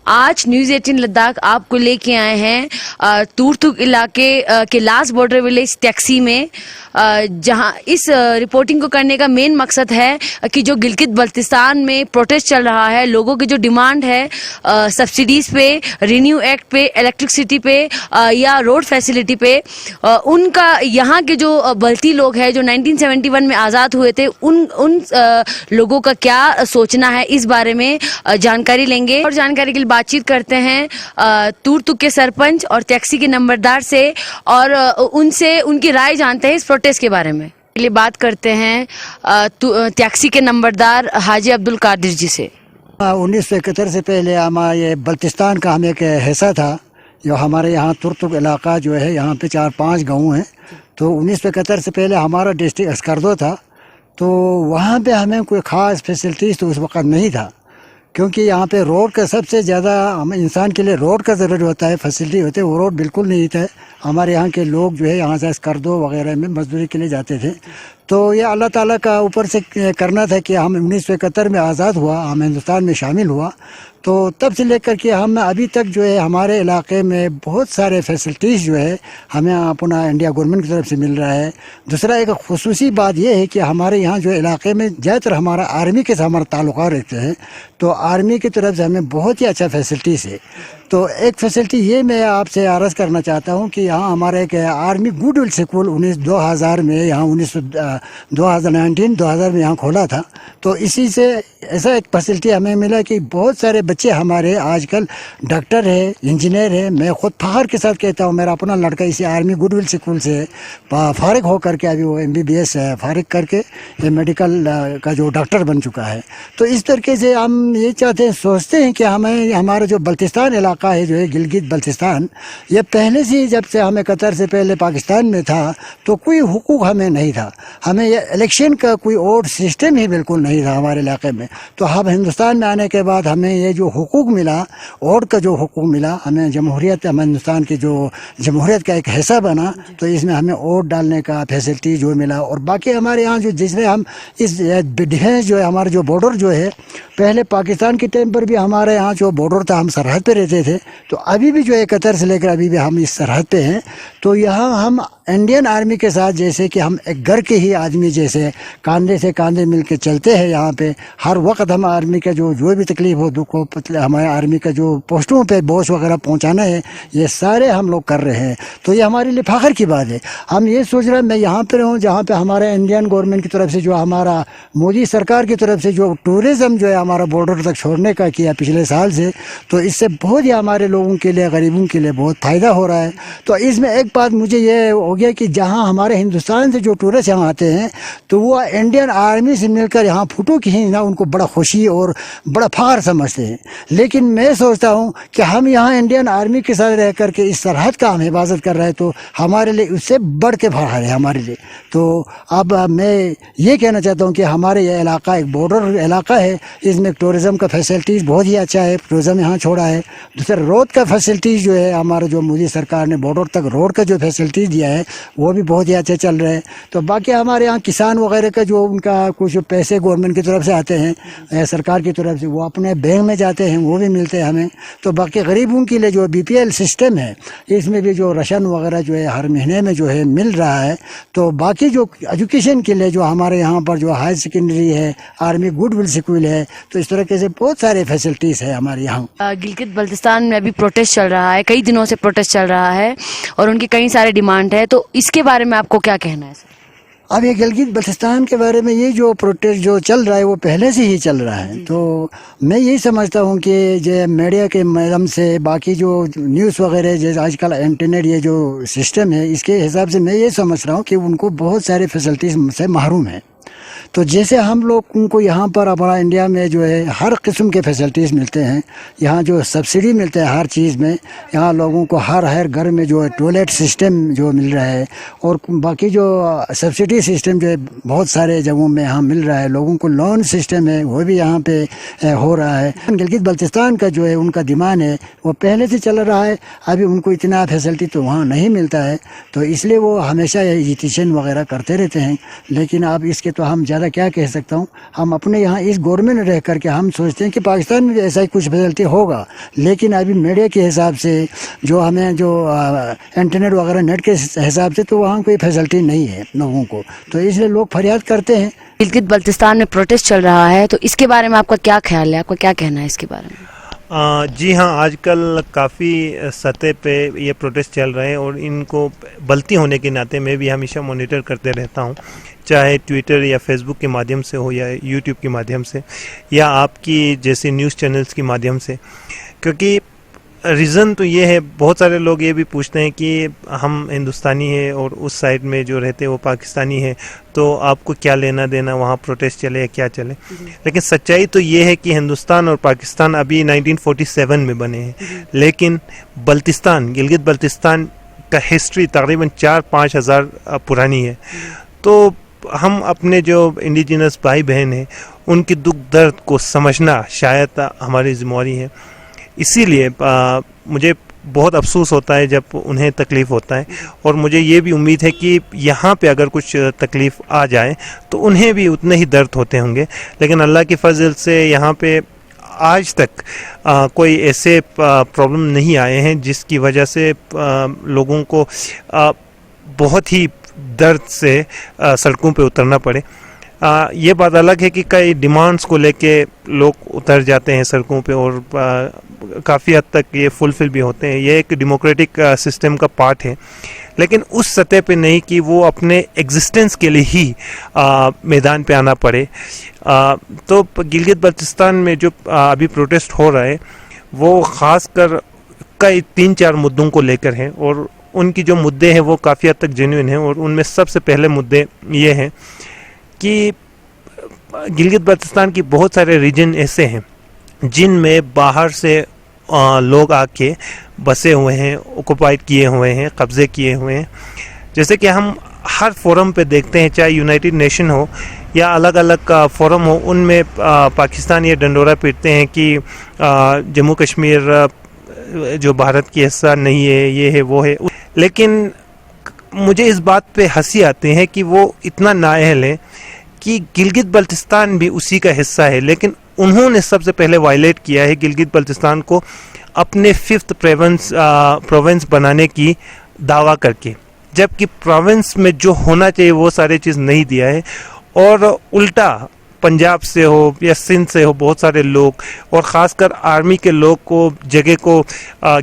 آج نیوز 18 لداخ آپ کو لے کے آئے ہیں تورتک علاقے کے لاس بارڈر ولیج ٹیکسی میں، جہاں اس رپورٹنگ کو کرنے کا مین مقصد ہے کہ جو گلگت بلتستان میں پروٹیسٹ چل رہا ہے، لوگوں کی جو ڈیمانڈ ہے سبسڈیز پہ، رینیو ایکٹ پہ، الیکٹرکسٹی پہ یا روڈ فیسلٹی پہ، ان کا یہاں کے جو بلتی لوگ ہیں جو 1971 میں آزاد ہوئے تھے، ان لوگوں کا کیا سوچنا ہے، اس بارے میں جانکاری لیں گے۔ اور جانکاری کے لیے بات چیت کرتے ہیں تورتک کے سرپنچ اور ٹیکسی کے نمبردار سے، اور ان سے ان کی رائے جانتے ہیں اس پروٹیسٹ کے بارے میں۔ لیے بات کرتے ہیں ٹیکسی کے نمبردار حاجی عبدالقادر جی سے۔ 1971 سے پہلے ہمارا یہ بلتستان کا ہمیں ایک حصہ تھا، جو ہمارے یہاں تورتک علاقہ جو ہے یہاں پہ 4-5 گاؤں ہیں۔ تو 1971 سے پہلے ہمارا ڈسٹرکٹ اسکردو تھا، تو وہاں پہ ہمیں کوئی خاص فیسلٹیز تو اس وقت نہیں تھا، کیونکہ یہاں پہ روڈ کا سب سے زیادہ انسان کے لیے روڈ کا ضرورت ہوتا ہے، فیسلٹی ہوتے ہے، وہ روڈ بالکل نہیں تھا۔ ہمارے یہاں کے لوگ جو ہے یہاں سے اسکردو وغیرہ میں مزدوری کے لیے جاتے تھے۔ تو یہ اللہ تعالیٰ کا اوپر سے کرنا تھا کہ ہم 1971 میں آزاد ہوا، ہم ہندوستان میں شامل ہوا، تو تب سے لے کر کے ہم ابھی تک جو ہے ہمارے علاقے میں بہت سارے فیسلٹیز جو ہے ہمیں اپنا انڈیا گورنمنٹ کی طرف سے مل رہا ہے۔ دوسرا ایک خصوصی بات یہ ہے کہ ہمارے یہاں جو علاقے میں زیادہ تر ہمارا آرمی کے ساتھ ہمارا تعلقات رہتے ہیں، تو آرمی کی طرف سے ہمیں بہت ہی اچھا فیسلٹیز ہے۔ تو ایک فیسلٹی یہ میں آپ سے عرض کرنا چاہتا ہوں کہ یہاں ہمارا ایک آرمی گڈ ول اسکول 2000 میں یہاں 2000 میں یہاں کھولا تھا، تو اسی سے ایسا ایک فیسلٹی ہمیں ملا کہ بہت سارے بچے ہمارے آج کل ڈاکٹر ہے، انجینئر ہے۔ میں خود فخر کے ساتھ کہتا ہوں میرا اپنا لڑکا اسی آرمی گڈ ول اسکول سے فارغ ہو کر کے ابھی وہ MBBS فارغ کر کے یہ میڈیکل کا جو ڈاکٹر بن چکا ہے۔ تو اس طریقے سے ہم یہ چاہتے ہیں، سوچتے ہیں کہ ہمیں ہمارا جو بلتستان علاقہ ہے جو ہے گلگت بلتستان، یہ پہلے سے جب سے ہمیں قطر سے پہلے پاکستان میں تھا تو کوئی حقوق ہمیں نہیں تھا، ہمیں یہ الیکشن کا کوئی ووٹ سسٹم ہی بالکل نہیں تھا ہمارے علاقے میں۔ تو اب ہندوستان میں آنے کے بعد ہمیں یہ جو حقوق ملا، ووٹ کا جو حقوق ملا، ہمیں جمہوریت، ہم ہندوستان کی جو جمہوریت کا ایک حصہ بنا، تو اس میں ہمیں ووٹ ڈالنے کا فیسلٹی جو ملا۔ اور باقی ہمارے یہاں جو جس میں ہم اس ڈیفینس جو ہے ہمارا جو بارڈر جو ہے، پہلے پاکستان کے ٹائم پر بھی ہمارے یہاں جو بارڈر تھا ہم سرحد پہ رہتے تھے، تو ابھی بھی جو ہے قطر سے لے کر ابھی بھی ہم اس سرحد پہ ہیں۔ تو یہاں ہم انڈین آرمی کے ساتھ جیسے کہ ہم ایک گھر کے ہی آدمی جیسے کاندھے سے کاندھے مل کے چلتے ہیں یہاں پہ۔ ہر وقت ہم آرمی کا جو بھی تکلیف ہو، دکھ ہو، ہمارے آرمی کا جو پوسٹوں پہ بوس وغیرہ پہنچانا ہے، یہ سارے ہم لوگ کر رہے ہیں۔ تو یہ ہمارے لیے فخر کی بات ہے۔ ہم یہ سوچ رہے ہیں میں یہاں پہ رہوں جہاں پہ ہمارے انڈین گورنمنٹ کی طرف سے جو ہمارا مودی سرکار کی طرف سے جو ٹورزم جو ہے ہمارا بارڈر تک چھوڑنے کا کیا پچھلے سال سے، تو اس سے بہت ہی ہمارے لوگوں کے لیے، غریبوں کے لیے بہت فائدہ ہو رہا ہے۔ تو اس میں ایک بات مجھے یہ ہو گیا کہ جہاں ہمارے ہندوستان سے جو ٹورسٹ یہاں آتے ہیں تو وہ انڈین آرمی سے مل کر یہاں فوٹو کھینچنا ان کو بڑا خوشی اور بڑا فخر سمجھتے ہیں، لیکن میں سوچتا ہوں کہ ہم یہاں انڈین آرمی کے ساتھ رہ کر کے اس سرحد کا ہم حفاظت کر رہے ہیں، تو ہمارے لیے اس سے بڑھ کے فخر ہے ہمارے لیے۔ تو اب میں یہ کہنا چاہتا ہوں کہ ہمارے یہ علاقہ ایک بارڈر علاقہ ہے، اس میں ٹورزم کا فیسلٹیز بہت ہی اچھا ہے، ٹورزم یہاں چھوڑا ہے۔ دوسرا روڈ کا فیسلٹیز جو ہے ہمارا جو مودی سرکار نے بارڈر تک روڈ کا جو فیسلٹیز دیا ہے وہ بھی بہت ہی اچھے چل رہے ہیں۔ تو باقی ہمارے یہاں کسان وغیرہ کا جو ان کا کچھ پیسے گورنمنٹ کی طرف سے آتے ہیں، سرکار کی طرف سے، وہ اپنے بینک میں جاتے ہیں، وہ بھی ملتے ہیں ہمیں۔ تو باقی غریبوں کے لیے جو BPL سسٹم ہے، اس میں بھی جو راشن وغیرہ جو ہے ہر مہینے میں جو ہے مل رہا ہے۔ تو باقی جو ایجوکیشن کے لیے جو ہمارے یہاں پر جو ہائر سیکنڈری ہے، آرمی گڈ ول اسکول ہے، تو اس طرح سے بہت سارے فیسلٹیز ہے ہمارے یہاں۔ گلگت بلتستان میں ابھی پروٹیسٹ چل رہا ہے، کئی دنوں سے پروٹیسٹ چل رہا ہے اور ان کی کئی سارے ڈیمانڈ ہے، تو اس کے بارے میں آپ کو کیا کہنا ہے سر؟ اب یہ گلگت بلتستان کے بارے میں یہ جو پروٹیسٹ جو چل رہا ہے وہ پہلے سے ہی چل رہا ہے۔ تو میں یہی سمجھتا ہوں کہ جو میڈیا کے مادھیم سے، باقی جو نیوز وغیرہ جیسے آج کل انٹرنیٹ یہ جو سسٹم ہے، اس کے حساب سے میں یہ سمجھ رہا ہوں کہ ان کو بہت سارے فیسلٹیز سے محروم ہیں۔ تو جیسے ہم لوگوں کو یہاں پر اپنا انڈیا میں جو ہے ہر قسم کے فیسلٹیز ملتے ہیں، یہاں جو سبسڈی ملتے ہیں ہر چیز میں، یہاں لوگوں کو ہر گھر میں جو ہے ٹوائلٹ سسٹم جو مل رہا ہے، اور باقی جو سبسڈی سسٹم جو ہے بہت سارے جگہوں میں یہاں مل رہا ہے، لوگوں کو لون سسٹم ہے وہ بھی یہاں پہ ہو رہا ہے۔ گلگت بلتستان کا جو ہے ان کا ڈیمانڈ ہے وہ پہلے سے چل رہا ہے، ابھی ان کو اتنا فیسلٹی تو وہاں نہیں ملتا ہے، تو اس لیے وہ ہمیشہ ایجیٹیشن وغیرہ کرتے رہتے ہیں۔ لیکن اب اس کے تو ہم زیادہ کیا کہہ سکتا ہوں. ہم اپنے یہاں اس گورنمنٹ میں رہ کر کے ہم سوچتے ہیں کہ پاکستان میں بھی ایسا ہی کچھ فیسلٹی ہوگا, لیکن ابھی میڈیا کے حساب سے جو ہمیں جو انٹرنیٹ وغیرہ نیٹ کے حساب سے تو وہاں کوئی فیسلٹی نہیں ہے لوگوں کو, تو اس لیے لوگ فریاد کرتے ہیں. گلگت بلتستان میں پروٹیسٹ چل رہا ہے, تو اس کے بارے میں آپ کا کیا خیال ہے, آپ کا کیا کہنا ہے اس کے بارے میں؟ جی ہاں, آج کل کافی سطح پہ یہ پروٹیسٹ چل رہے ہیں, اور ان کو بلتی ہونے کے ناطے میں بھی ہمیشہ مانیٹر کرتے رہتا ہوں, چاہے ٹویٹر یا فیس بک کے مادھیم سے ہو یا یوٹیوب کے مادھیم سے یا آپ کی جیسی نیوز چینلز کے مادھیم سے. کیونکہ ریزن تو یہ ہے, بہت سارے لوگ یہ بھی پوچھتے ہیں کہ ہم ہندوستانی ہیں اور اس سائڈ میں جو رہتے ہیں وہ پاکستانی ہیں, تو آپ کو کیا لینا دینا وہاں پروٹیسٹ چلے یا کیا چلے. لیکن سچائی تو یہ ہے کہ ہندوستان اور پاکستان ابھی 1947 میں بنے ہیں, لیکن بلتستان, گلگت بلتستان کا ہسٹری تقریباً 4-5 ہزار پرانی ہے. تو ہم اپنے جو انڈیجنس بھائی بہن ہیں ان کی دکھ درد کو سمجھنا شاید ہماری ذمہ داری ہے. اسی لیے مجھے بہت افسوس ہوتا ہے جب انہیں تکلیف ہوتا ہے, اور مجھے یہ بھی امید ہے کہ یہاں پہ اگر کچھ تکلیف آ جائے تو انہیں بھی اتنے ہی درد ہوتے ہوں گے. لیکن اللہ کی فضل سے یہاں پہ آج تک کوئی ایسے پرابلم نہیں آئے ہیں جس کی وجہ سے لوگوں کو بہت ہی درد سے سڑکوں پہ اترنا پڑے. یہ بات الگ ہے کہ کئی ڈیمانڈز کو لے کے لوگ اتر جاتے ہیں سڑکوں پہ, اور کافی حد تک یہ فلفل بھی ہوتے ہیں. یہ ایک ڈیموکریٹک سسٹم کا پارٹ ہے, لیکن اس سطح پہ نہیں کہ وہ اپنے ایگزسٹنس کے لیے ہی میدان پہ آنا پڑے. تو گلگت بلتستان میں جو ابھی پروٹیسٹ ہو رہا ہے وہ خاص کر کئی 3-4 مدعوں کو لے کر ہیں, اور ان کی جو مدعے ہیں وہ کافی حد تک جینوئن ہیں. اور ان میں سب سے پہلے مدعے یہ ہیں کہ گلگت بلتستان کی بہت سارے ریجن ایسے ہیں جن میں باہر سے لوگ آ کے بسے ہوئے ہیں, اوکوپائڈ کیے ہوئے ہیں, قبضے کیے ہوئے ہیں. جیسے کہ ہم ہر فورم پہ دیکھتے ہیں, چاہے یونائٹڈ نیشن ہو یا الگ الگ فورم ہو, ان میں پاکستان یہ ڈنڈورا پیٹتے ہیں کہ جموں کشمیر جو بھارت کی حصہ نہیں ہے, یہ ہے وہ ہے. لیکن مجھے اس بات پہ ہنسی آتی ہے کہ وہ اتنا نااہل ہے کہ گلگت بلتستان بھی اسی کا حصہ ہے, لیکن انہوں نے سب سے پہلے وائلیٹ کیا ہے گلگت بلتستان کو اپنے 5th پروونس بنانے کی دعویٰ کر کے, جبکہ پروونس میں جو ہونا چاہیے وہ سارے چیز نہیں دیا ہے. اور الٹا پنجاب سے ہو یا سندھ سے ہو بہت سارے لوگ, اور خاص کر آرمی کے لوگ کو جگہ کو,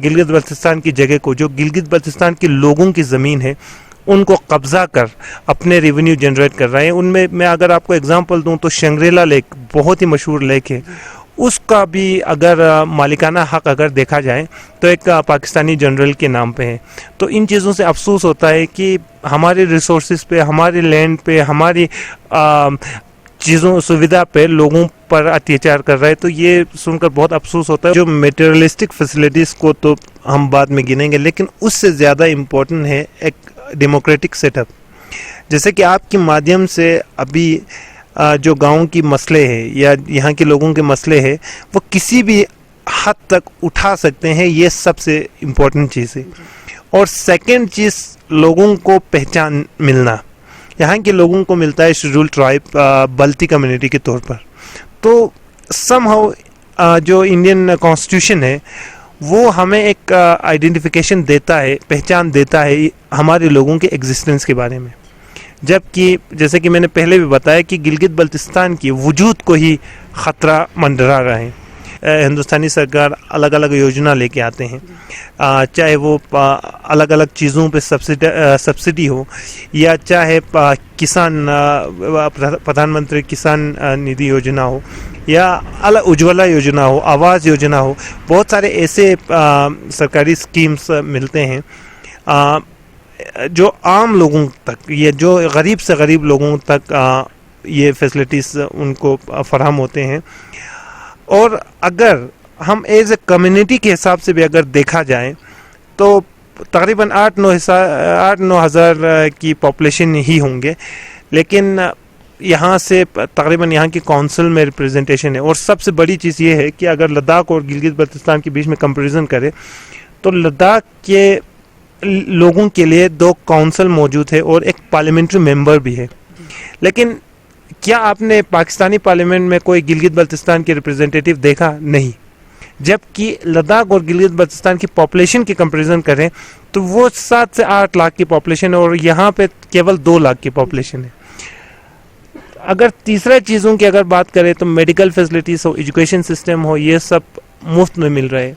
گلگت بلتستان کی جگہ کو, جو گلگت بلتستان کے لوگوں کی زمین ہے, ان کو قبضہ کر اپنے ریونیو جنریٹ کر رہے ہیں. ان میں اگر آپ کو اگزامپل دوں تو شنگریلا لیک بہت ہی مشہور لیک ہے, اس کا بھی اگر مالکانہ حق اگر دیکھا جائے تو ایک پاکستانی جنرل کے نام پہ ہے. تو ان چیزوں سے افسوس ہوتا ہے کہ ہمارے ریسورسز پہ, ہماری لینڈ پہ, ہماری چیزوں سویدھا پہ لوگوں پر اتیاچار کر رہا ہے. تو یہ سن کر بہت افسوس ہوتا ہے. جو میٹیریلسٹک فیسلٹیز کو تو ہم بعد میں گنیں گے, لیکن اس سے زیادہ امپورٹنٹ ہے ایک ڈیموکریٹک سیٹ اپ. جیسے کہ آپ کے مادھیم سے ابھی جو گاؤں کی مسئلے ہیں یا یہاں کے لوگوں کے مسئلے ہیں وہ کسی بھی حد تک اٹھا سکتے ہیں, یہ سب سے امپورٹنٹ چیز ہے. اور سیکنڈ چیز, لوگوں کو پہچان ملنا. یہاں کے لوگوں کو ملتا ہے شیڈول ٹرائب بلتی کمیونٹی کے طور پر. تو سم ہاؤ جو انڈین کانسٹیٹیوشن ہے وہ ہمیں ایک آئیڈینٹیفیکیشن دیتا ہے, پہچان دیتا ہے ہمارے لوگوں کے ایگزسٹنس کے بارے میں. جبکہ جیسے کہ میں نے پہلے بھی بتایا کہ گلگت بلتستان کی وجود کو ہی خطرہ منڈرا رہا ہے. ہندوستانی سرکار الگ الگ یوجنا لے کے آتے ہیں, چاہے وہ الگ الگ چیزوں پہ سبسڈی ہو, یا چاہے کسان پردھان منتری کسان ندھی یوجنا ہو, یا اجولا یوجنا ہو, آواز یوجنا ہو. بہت سارے ایسے سرکاری اسکیمس ملتے ہیں جو عام لوگوں تک, یہ جو غریب سے غریب لوگوں تک یہ فیسلٹیز ان کو فراہم ہوتے ہیں. اور اگر ہم ایز اے کمیونٹی کے حساب سے بھی اگر دیکھا جائے تو تقریباً 8-9 ہزار کی پاپولیشن ہی ہوں گے, لیکن یہاں سے تقریباً یہاں کی کونسل میں ریپریزنٹیشن ہے. اور سب سے بڑی چیز یہ ہے کہ اگر لداخ اور گلگت بلتستان کے بیچ میں کمپیریزن کرے تو لداخ کے لوگوں کے لیے 2 کونسل موجود ہے اور ایک پارلیمنٹری ممبر بھی ہے, لیکن کیا آپ نے پاکستانی پارلیمنٹ میں کوئی گلگت بلتستان کے ریپرزینٹیٹیو دیکھا؟ نہیں. جبکہ لداخ اور گلگت بلتستان کی پاپولیشن کی کمپیریزن کریں تو وہ 7 سے 8 لاکھ کی پاپولیشن ہے اور یہاں پہ کیول 2 لاکھ کی پاپولیشن ہے. اگر تیسرا چیزوں کی اگر بات کریں تو میڈیکل فیسلٹیز ہو، ایجوکیشن سسٹم ہو، یہ سب مفت میں مل رہے.